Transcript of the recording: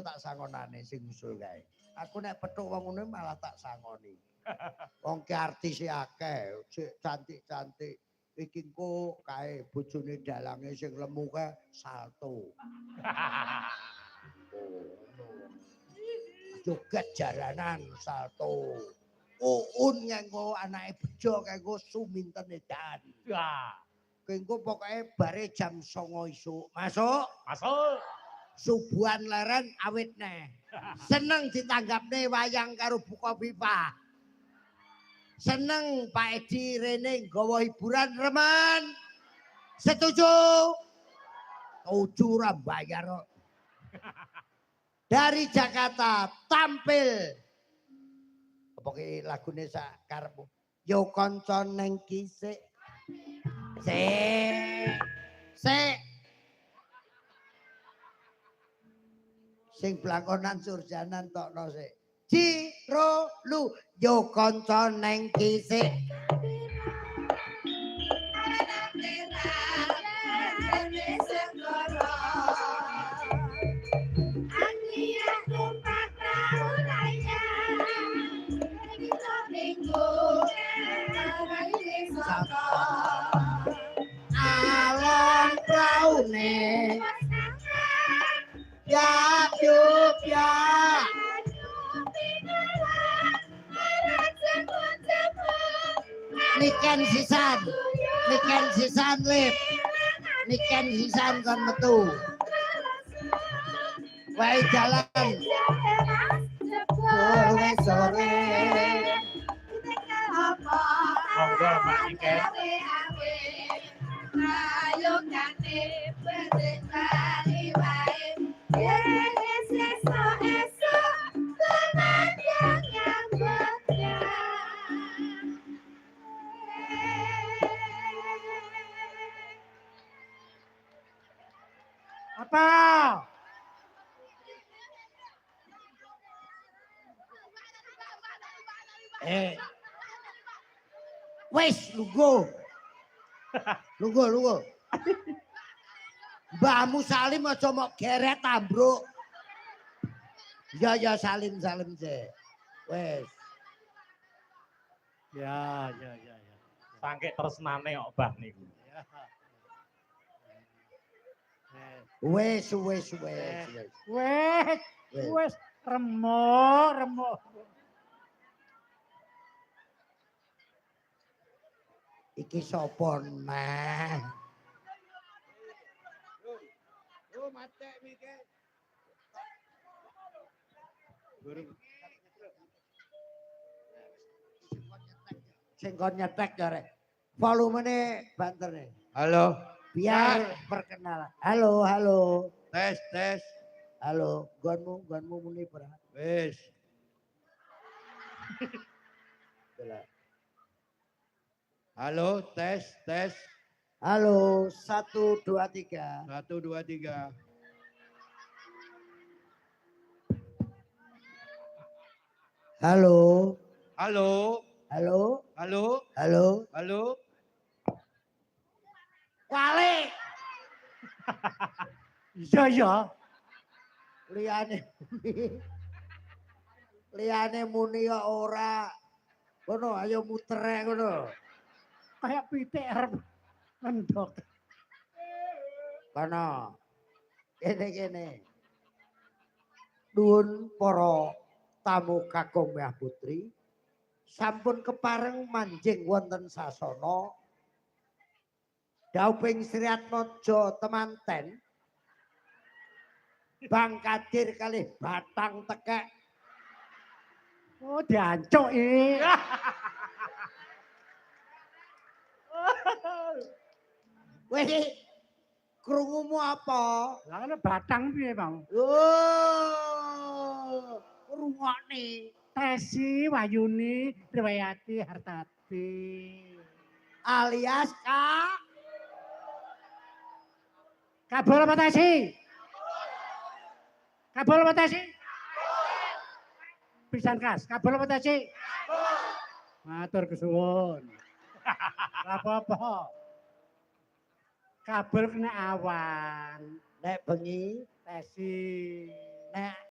engko tak sangonane sing usul kae. Aku nek petuk wong ngono malah tak sangoni. Wong ki artise akeh, sik cantik-cantik. Iki engko kae bojone dalange sing lemu kae salto. Joget jalanan salto. Uun nganggo anake bejo kanggo suminten edan. Wah. Engko pokoke bare jam 09.00 isuk. Masuk? Masuk. Subuhan leren awit neh. Seneng ditanggapne wayang karo buka pipa. Seneng Pak Edi rene nggawa hiburan remen. Setuju? Tuju ora bayar kok. Dari Jakarta tampil. Apa ki lagune sak karepmu? Yo kanca neng kisik. Sik. Sing blakonan surjanan tokno sik. Jiro lu yo kanca neng kisik. Alon praune ya ya Niken sisan lip Niken sisan kon metu wae jalan sore Monggo Pak Niken. Ayo kane berkali wae esok temanjang yang bekerja. Apa? Wes lugo. Lugo. Mbahmu Salim aja mok geret ambruk. Ya Salim sik. Wes. Ya. Sangke tresnane kok Mbah niku. Wes. Wes remuk. Iki sapa neh? Oh, matek mike. Sing kon nyetek ya rek. Volumene banter nih. Halo. Biar perkenalan. Halo. Tes. Halo, gonmu muni ora? Wis. Halo, tes. Halo, 1 2 3. 1 2 3. Halo. Wale. Iya. Liyane muni kok ora. Kono ayo muter kono. Kayak pitik arep mendok. Kono. Kene. Nuwun para tamu kakung Mbah Putri. Sampun kepareng manjing wonten sasana. Dauping Sri Atmaja temanten. Bang Kadir kalih Batang Tekek. Oh, diancuk iki. Weh, krungumu apa? Lah ana Batang piye, Bang? Oh, rungokne. Tesi Wayuni Riwayati Hartati. Alias Kabul apa Tesi? Pisan kas, kabul apa Tesi? Matur kesuwun. Ora apa-apa. Kabul kena awan. nek bengi Tesi. nek